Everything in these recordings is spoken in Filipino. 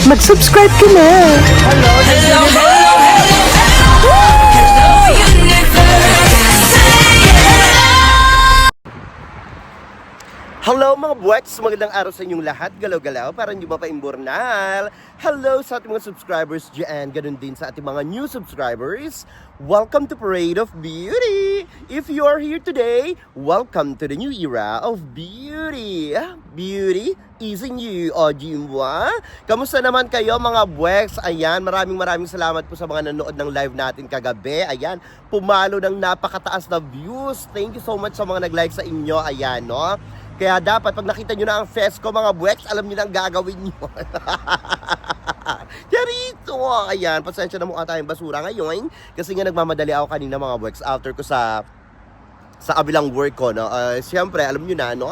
mag-subscribe ka na. Hello, hello, hello, hello, universe. Hello mga buweks! Magandang araw sa inyong lahat. Galaw-galaw para hindi ba pa-imbornal. Hello sa ating mga subscribers dyan. Ganun din sa ating mga new subscribers. Welcome to Parade of Beauty! If you are here today, welcome to the new era of beauty. Beauty is in you, o Jimwa. Kamusta naman kayo mga buweks? Ayan, maraming salamat po sa mga nanood ng live natin kagabi. Ayan, pumalo ng napakataas na views. Thank you so much sa mga nag-like sa inyo. Ayan, no? Kaya dapat pag nakita nyo na ang fest ko mga buweks, alam nyo na ang gagawin nyo. Yarito! Ayan, pasensya na mukha tayong basura ngayon. Kasi nga nagmamadali ako kanina mga buweks after ko sa kabilang work ko. No? Siyempre, alam nyo na, no?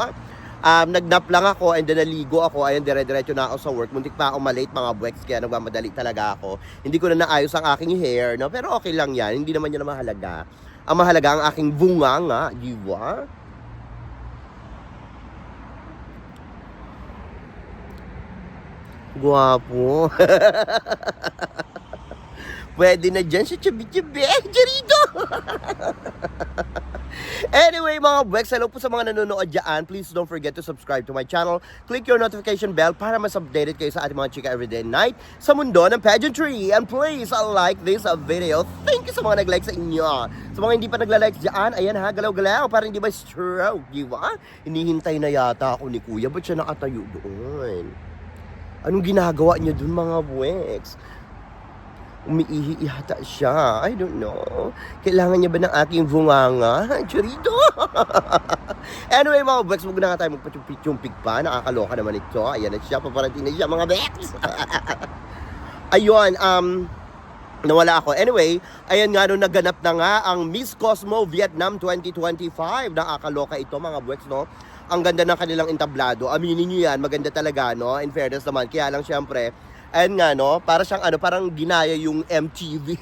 Nagnap lang ako and then naligo ako. Ayan, dire-diretso na ako sa work. Muntik pa ako malate mga buweks, kaya nagmamadali talaga ako. Hindi ko na naayos ang aking hair, no? Pero okay lang yan, hindi naman yan mahalaga. Ang mahalaga ang aking bunganga, di ba? Guwapo. Pwede na dyan sa chabi-chabi. Jarito! Anyway, mga buweks, hello po sa mga nanonood dyan. Please don't forget to subscribe to my channel. Click your notification bell para mas updated kayo sa ating mga chika everyday night sa mundo ng pageantry. And please, like this video. Thank you sa mga nag-like sa inyo. Sa mga hindi pa nagla-like dyan, ayan ha, galaw-galaw para hindi ba stroke, di ba? Hinihintay na yata ako ni Kuya. Ba't siya nakatayo doon? Anong ginagawa niya dun mga buweks? Umiihi yata siya. I don't know. Kailangan niya ba ng aking bunganga? Churito! Anyway mga buweks, huwag na nga tayo magpachumpik pa. Nakakaloka naman ito. Ayan na siya. Paparating na siya mga buweks. Ayun, nawala ako. Anyway, ayan nga nung naganap na nga ang Miss Cosmo Vietnam 2025. Nakakaloka ito mga buweks, no? Ang ganda ng kanilang entablado. Aminin nyo yan, maganda talaga, no? In fairness naman, kaya lang syempre, ayun nga, no? Para siyang parang ginaya yung MTV.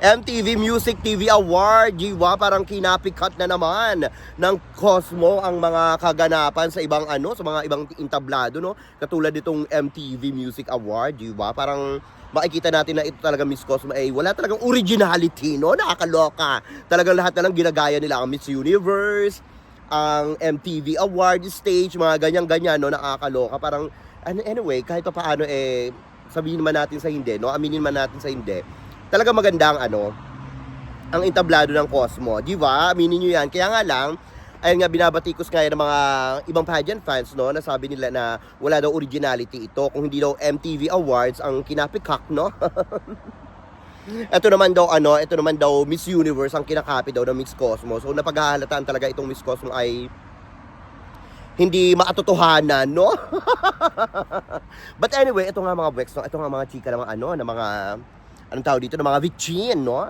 MTV Music TV Award, diba? Parang kinapikat na naman ng Cosmo ang mga kaganapan sa ibang sa mga ibang entablado, no? Katulad nitong MTV Music Award, diba? Parang makikita natin na ito talaga Miss Cosmo ay wala talagang originality, no? Nakakaloka. Talagang lahat na lang ginagaya nila ang Miss Universe, ang MTV Award stage, mga ganyan-ganyan, no? Nakakaloka. Parang, anyway, kahit pa paano, sabihin man natin sa hindi, no? Aminin man natin sa hindi. Talaga maganda ang entablado ng Cosmo. Di ba? Aminin nyo yan. Kaya nga lang, ayun nga, binabatikos nga yan ng mga ibang pageant fans, no? Nasabi nila na wala daw originality ito. Kung hindi daw MTV Awards ang kinapikak, no? Ito naman daw Miss Universe ang kinakapi daw ng Miss Cosmo. So napaghahalataan talaga itong Miss Cosmo ay hindi makatotohanan, no? But anyway, ito nga mga buweks, no? Ito nga mga chika ng anong tawag dito, ng mga vichin, no?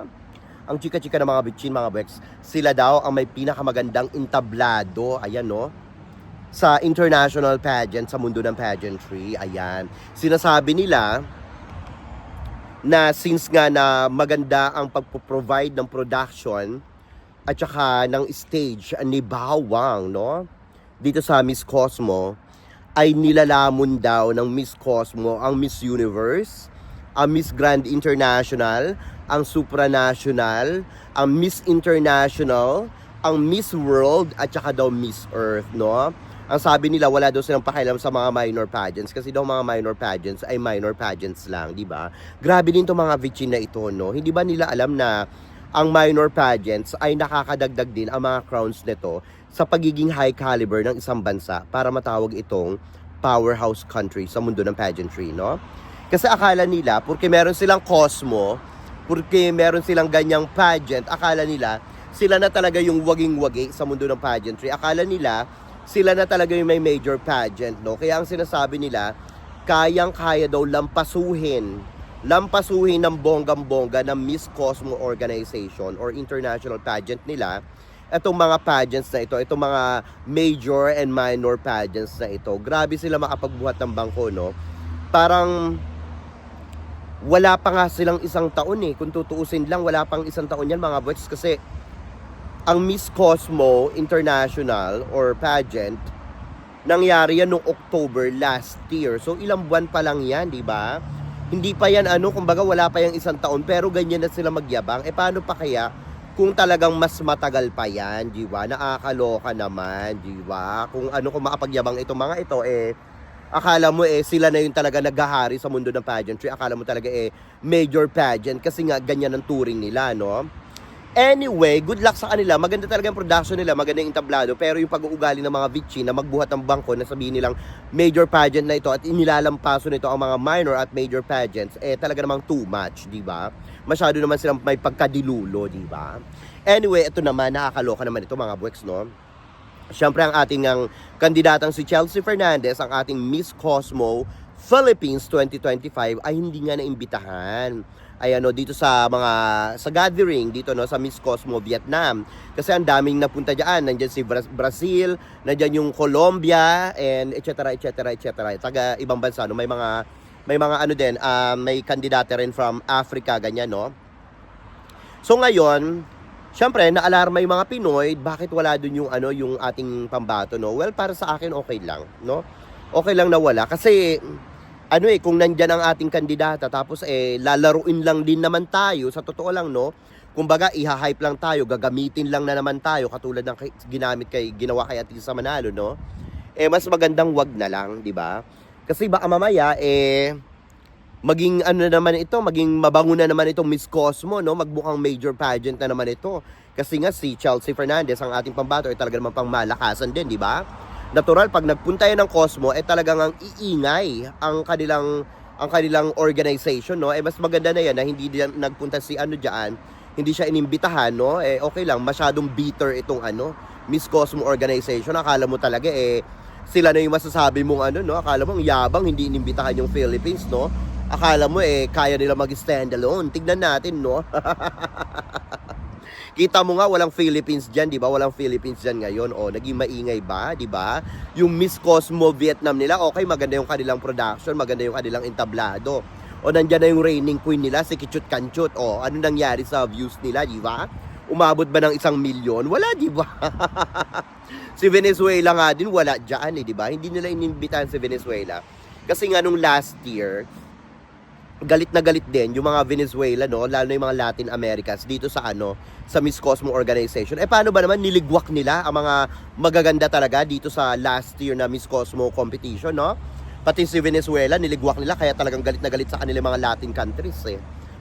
Ang chika-chika ng mga vichin, mga buweks, sila daw ang may pinakamagandang entablado, ayan, no? Sa international pageant, sa mundo ng pageantry, ayan. Sinasabi nila na since nga na maganda ang pagpo-provide ng production at saka ng stage ni Bawang, no? Dito sa Miss Cosmo, ay nilalamon daw ng Miss Cosmo ang Miss Universe, ang Miss Grand International, ang Supranational, ang Miss International, ang Miss World, at saka daw Miss Earth, no? Ang sabi nila, wala daw silang pakialam sa mga minor pageants kasi daw mga minor pageants ay minor pageants lang, di ba? Grabe din 'tong mga vichin na ito, no? Hindi ba nila alam na ang minor pageants ay nakakadagdag din ang mga crowns nito sa pagiging high caliber ng isang bansa para matawag itong powerhouse country sa mundo ng pageantry, no? Kasi akala nila, porque meron silang Cosmo, porque meron silang ganyang pageant, akala nila sila na talaga yung waging-wagi sa mundo ng pageantry. Akala nila sila na talaga yung may major pageant, no? Kaya ang sinasabi nila, kayang-kaya daw lampasuhin ng bonggang-bongga ng Miss Cosmo Organization or international pageant nila, itong mga pageants na ito, itong mga major and minor pageants na ito. Grabe sila makapagbuhat ng bangko, no? Parang wala pa nga silang isang taon kung tutuusin lang, wala pang isang taon yan mga boys, kasi ang Miss Cosmo International or pageant nangyari yan noong October last year. So ilang buwan pa lang yan, di ba? Hindi pa yan kumbaga wala pa yung isang taon, pero ganyan na sila magyabang. Paano pa kaya kung talagang mas matagal pa yan, di ba? Nakakaloka naman, di ba? Kung kung makapagyabang itong mga ito, akala mo sila na yung talaga naghahari sa mundo ng pageantry. Akala mo talaga major pageant kasi nga ganyan ang touring nila, no? Anyway, good luck sa kanila. Maganda talaga ang production nila, maganda yung entablado. Pero yung pag-uugali ng mga Vichy na magbuhat ng bangko na sabihin nilang major pageant na ito at inilalampaso nito ang mga minor at major pageants, talaga namang too much, di ba? Masyado naman silang may pagkadilulo, di ba? Anyway, ito naman, nakakaloka naman ito mga buweks, no? Siyempre ang ating kandidatang si Chelsea Fernandez, ang ating Miss Cosmo Philippines 2025 ay hindi nga naimbitahan dito sa gathering dito sa Miss Cosmo Vietnam, kasi ang daming napunta diyan. Nandiyan si Brazil, nandiyan yung Colombia, and etc. taga ibang bansa, no? May mga din, may kandidate rin from Africa, ganyan, no? So ngayon, syempre naalarma yung mga Pinoy, bakit wala dun yung ating pambato, no? Well, para sa akin okay lang, no? Okay lang na wala kasi kung nandyan ang ating kandidata, tapos lalaruin lang din naman tayo, sa totoo lang, no? Kumbaga, iha-hype lang tayo, gagamitin lang na naman tayo, katulad ng ginawa kay Atisa Manalo, no? Mas magandang wag na lang, di ba? Kasi baka mamaya, maging maging mabango na naman itong Miss Cosmo, no? Magbukang major pageant na naman ito. Kasi nga si Chelsea Fernandez, ang ating pambato, talaga naman pang malakasan din, di ba? Natural, pag nagpunta yan ng Cosmo, talagang ang iingay ang kanilang organization, no? Mas maganda na yan na hindi nagpunta si diyan, hindi siya inimbitahan, no? Okay lang, masyadong bitter itong Miss Cosmo organization. Akala mo talaga sila na yung masasabi mong no? Akala mo ang yabang, hindi inimbitahan yung Philippines, no? Akala mo kaya nila mag-stand alone. Tignan natin, no? Kita mo nga, walang Philippines dyan, di ba? Walang Philippines dyan ngayon. Naging maingay ba, di ba? Yung Miss Cosmo Vietnam nila, okay, maganda yung kanilang production, maganda yung kanilang entablado. Nandyan na yung reigning queen nila, si Kichut Kanchut. Ano nangyari sa views nila, di ba? Umabot ba ng 1 milyon? Wala, di ba? Si Venezuela nga din, wala dyan, di ba? Hindi nila inimbitahan si Venezuela. Kasi nga nung last year, galit na galit din yung mga Venezuela, no? Lalo na yung mga Latin Americans dito sa sa Miss Cosmo organization. Paano ba naman niligwak nila ang mga magaganda talaga dito sa last year na Miss Cosmo competition, no? Pati si Venezuela, niligwak nila, kaya talagang galit na galit sa kanila mga Latin countries,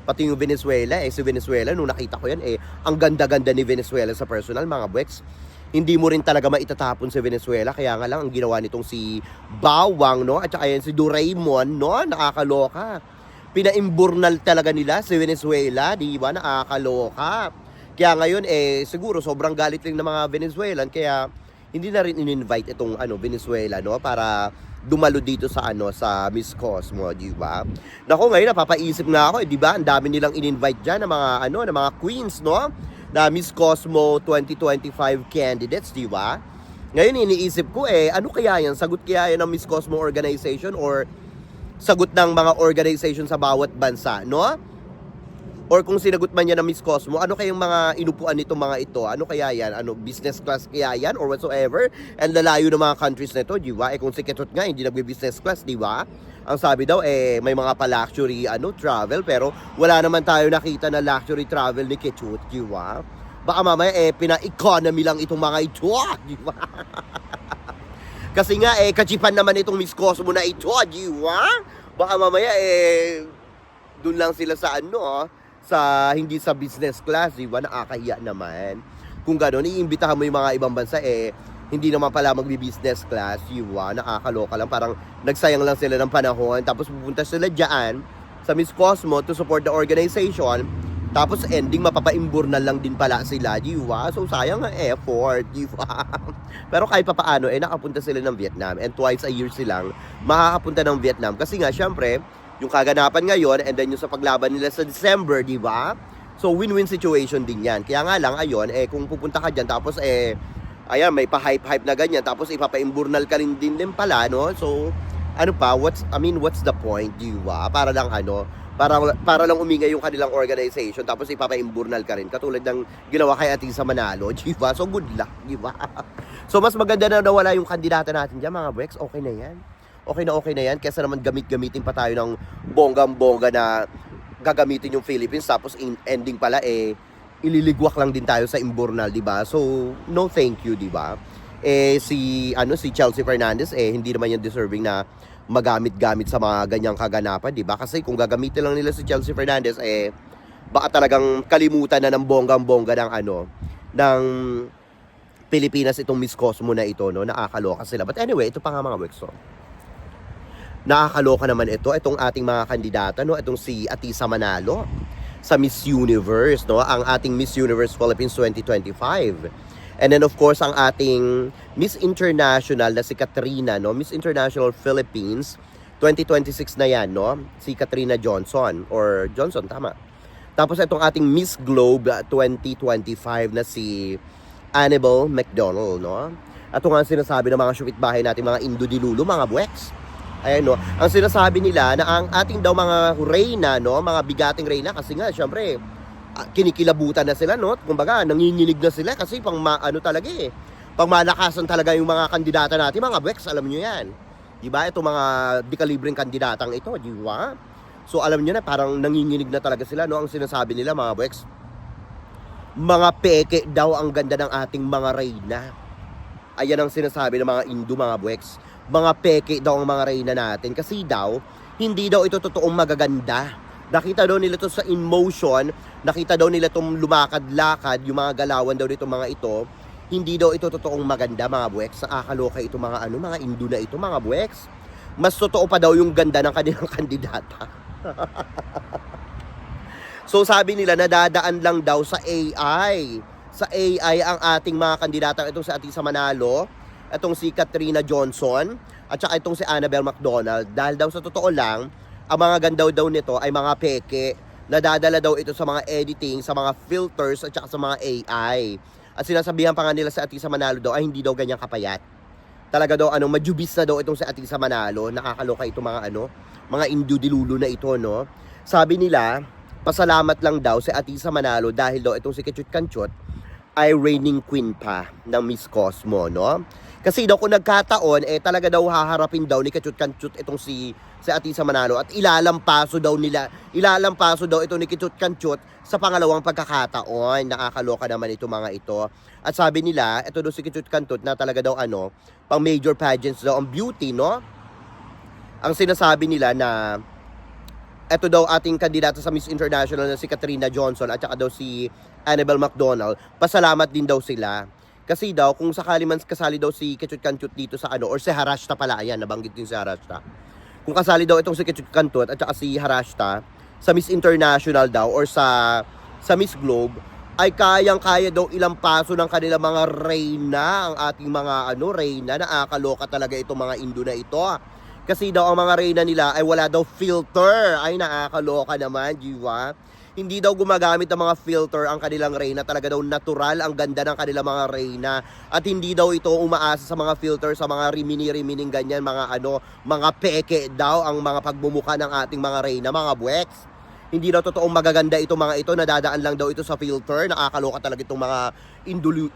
Pati yung Venezuela, si Venezuela, nung nakita ko yan, ang ganda-ganda ni Venezuela sa personal, mga bweks. Hindi mo rin talaga maitatapon si Venezuela, kaya nga lang ang ginawa nitong si Bawang, no? At saka yan si Doraemon, no? Nakakaloka. Pinaimburnal talaga nila si Venezuela, di ba? Nakakaloka. Kaya ngayon, siguro sobrang galit lang ng mga Venezuelan, kaya hindi na rin in-invite itong Venezuela, no? Para dumalo dito sa sa Miss Cosmo, di ba? Nako, ngayon napapaisip na ako, di ba? Ang dami nilang in-invite diyan ng mga ng mga queens, no? Na Miss Cosmo 2025 candidates, di ba? Ngayon iniisip ko ano kaya yan? Sagot kaya yan ng Miss Cosmo organization or sagot ng mga organization sa bawat bansa, no? Or kung sinagot man yan ng Miss Cosmo, ano kayang mga inupuan nitong mga ito? Ano kaya yan? Business class kaya yan? Or whatsoever? And lalayo ng mga countries na ito, di ba? Kung si Ketot nga, hindi nagbe-business class, di ba? Ang sabi daw, may mga pa-luxury travel, pero wala naman tayo nakita na luxury travel ni Ketot, di ba? Baka mamaya, pina-economy lang itong mga ito, di ba? Kasi nga, kachipan naman itong Miss Cosmo na ito, di ba? Baka mamaya, dun lang sila sa sa hindi sa business class, di ba? Nakakahiya naman. Kung gano'n, iimbitahan mo yung mga ibang bansa, hindi naman pala magbi-business class, di ba? Nakakaloka lang, parang nagsayang lang sila ng panahon, tapos pupunta sila dyan sa Miss Cosmo to support the organization, tapos ending mapapaimburnal lang din pala sila, di ba? So sayang ang effort, di ba? Pero kahit papaano, nakapunta sila ng Vietnam, and twice a year silang makakapunta ng Vietnam, kasi nga, syempre, yung kaganapan ngayon, and then yung sa paglaban nila sa December, di ba? So, win-win situation din yan. Kaya nga lang, ayon, kung pupunta ka dyan, tapos, ayan, may pa-hype-hype na ganyan, tapos ipapaimburnal ka rin din pala, no? So, ano pa, what's the point, di ba? Para lang para lang umingay yung kanilang organization tapos ipapa-imburnal ka rin katulad ng ginawa kay Atisa Manalo, di ba? So good luck, di ba? So mas maganda na nawala yung kandidata natin diyan, mga Bex. Okay na yan. Okay na yan kaysa naman gamitin pa tayo ng bonggang-bongga na gagamitin yung Philippines tapos ending pala ililigwak lang din tayo sa imburnal, di ba? So no thank you, di ba? Si Chelsea Fernandez hindi naman yan deserving na magamit-gamit sa mga ganyang kaganapan, di ba? Kasi kung gagamitin lang nila si Chelsea Fernandez baka talagang kalimutan na ng bonggang-bongga ng Pilipinas itong Miss Cosmo na ito, no? Nakakaloka sila. But anyway, ito pa nga, mga Wexo. Nakakaloka naman itong ating mga kandidata, no? Itong si Atisa Manalo sa Miss Universe, no? Ang ating Miss Universe Philippines 2025. And then of course ang ating Miss International na si Katrina, no? Miss International Philippines 2026 na yan, no? Si Katrina Johnson or Johnson, tama. Tapos itong ating Miss Globe 2025 na si Annabelle McDonald, no? At ito nga ang sinasabi ng mga shupitbahay natin, mga Indodilulo, mga Buweks. Ayan, no? Ang sinasabi nila na ang ating daw mga reyna, no? Mga bigating reyna, kasi nga, syempre, kinikilabutan na sila, no? Kumbaga, nanginginig na sila kasi pang pang malakasan talaga yung mga kandidata natin, mga Buweks, alam nyo yan. Diba? Ito mga dekalibreng kandidatang ito, di ba? So, alam nyo na, parang nanginginig na talaga sila, no? Ang sinasabi nila, mga Buweks, mga peke daw ang ganda ng ating mga reyna. Ayan ang sinasabi ng mga Indo, mga Buweks. Mga peke daw ang mga reyna natin kasi daw hindi daw ito totoong magaganda. Nakita daw nila to sa in motion, nakita daw nila itong lumakad-lakad, yung mga galawan daw nito mga ito, hindi daw ito totoong maganda, mga Buweks. Nakakaloka ito mga mga Indo na ito, mga Buweks. Mas totoo pa daw yung ganda ng kanilang kandidata. So sabi nila nadadaan lang daw sa AI. Sa AI ang ating mga kandidata, itong si Atisa Manalo, itong si Katrina Johnson, at saka itong si Annabelle McDonald. Dahil daw sa totoo lang, ang mga gandaw daw nito ay mga peke. Nadadala daw ito sa mga editing, sa mga filters, at saka sa mga AI. At sinasabihan pa nga nila sa Atisa Manalo daw ay hindi daw ganyang kapayat. Talaga daw majubis na daw itong si Atisa Manalo. Nakakaloka ito mga Indodilulo na ito, no? Sabi nila, pasalamat lang daw si Atisa Manalo dahil daw itong si Ketchut Kanchut ay reigning queen pa ng Miss Cosmo, no? Kasi daw kung nagkataon, talaga daw haharapin daw ni Ketchut Kanchut itong si Atisa Manalo at ilalampaso daw ito ni Ketchut Kanchut sa pangalawang pagkakataon. Nakakaloka naman ito mga ito. At sabi nila, ito daw si Ketchut Kanchut na talaga daw pang major pageants daw ang beauty, no? Ang sinasabi nila na ito daw ating kandidata sa Miss International na si Katrina Johnson at saka daw si Annabelle McDonald, pasalamat din daw sila. Kasi daw, kung sakali man kasali daw si Ketchut Kanchut dito sa or si Harashta pala, ayan, nabanggit din si Harashta. Kung kasali daw itong si Ketchut Kanchut at saka si Harashta sa Miss International daw or sa Miss Globe, ay kayang-kaya daw ilang paso ng kanilang mga reyna, ang ating mga reyna. Nakakaloka talaga itong mga Indo na ito. Kasi daw ang mga reyna nila ay wala daw filter. Ay, nakakaloka naman, diba? Hindi daw gumagamit ng mga filter ang kanilang reyna. Talaga daw natural ang ganda ng kanilang mga reyna. At hindi daw ito umaasa sa mga filter, sa mga rimini-rimining ganyan, mga peke daw ang mga pagbumuka ng ating mga reyna, mga Buweks. Hindi daw totoong magaganda ito mga ito, nadadaan lang daw ito sa filter. Nakakaloka talaga itong mga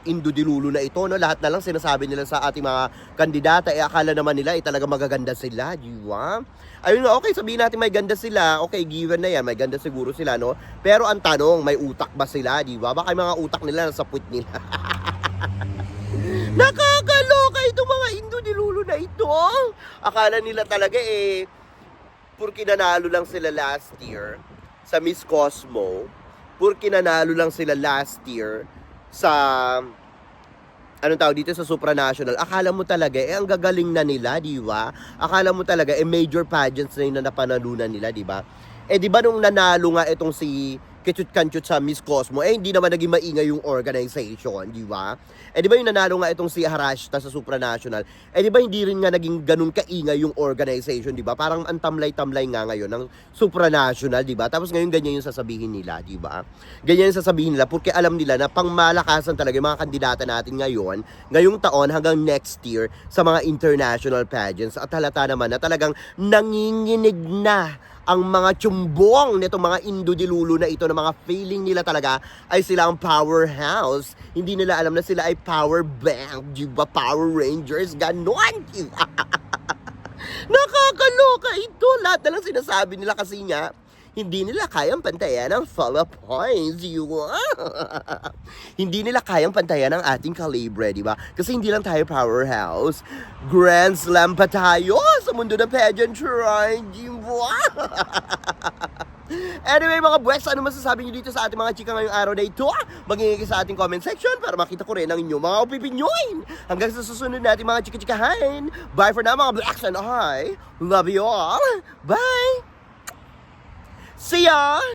Indodilulo na ito, no? Lahat na lang sinasabi nila sa ating mga kandidata, akala naman nila talaga magaganda sila, di ba? Ayun nga, okay, sabihin natin may ganda sila, okay, given na yan, may ganda siguro sila, no? Pero ang tanong, may utak ba sila, di ba? Baka yung mga utak nila nasa puwit nila. Nakakaloka itong mga Indodilulo na ito. Akala nila talaga porque nanalo lang sila last year sa Miss Cosmo, porque nanalo lang sila last year sa sa supranational. Akala mo talaga ang gagaling na nila, di ba? Akala mo talaga major pageants na yun na napanalunan nila, di ba? Di ba nung nanalo nga itong si kitchut-kanchut sa Miss Cosmo, hindi naman naging maingay yung organization, di ba? Di ba yung nanalo nga itong si Harashta sa Supranational, di ba hindi rin nga naging ganun kaingay yung organization, di ba? Parang ang tamlay-tamlay nga ngayon ng Supranational, di ba? Tapos ngayon ganyan yung sasabihin nila, di ba? Ganyan yung sasabihin nila, porque alam nila na pangmalakasan talaga yung mga kandidata natin ngayon, ngayong taon hanggang next year sa mga international pageants. At halata naman na talagang nanginginig na ang mga tsumbong nitong mga Indo-dilulo na ito, na mga feeling nila talaga ay sila ang powerhouse. Hindi nila alam na sila ay power bank, diba? Power Rangers, ganon. Diba? Nakakaloka ito. Lahat na lang sinasabi nila kasi nga, hindi nila kayang pantayan ang follow points, diba? Hindi nila kayang pantayan ang ating kalibre, diba? Kasi hindi lang tayo powerhouse. Grand Slam pa tayo sa mundo ng pageantry, diba? Anyway mga buwes, ano masasabi nyo dito sa ating mga chika ngayong araw na ito? Mag-ingay sa ating comment section para makita ko rin ang inyong mga opinyon. Hanggang sa susunod natin mga chika-chikahan. Bye for now mga blacks, and I love you all. Bye! See ya!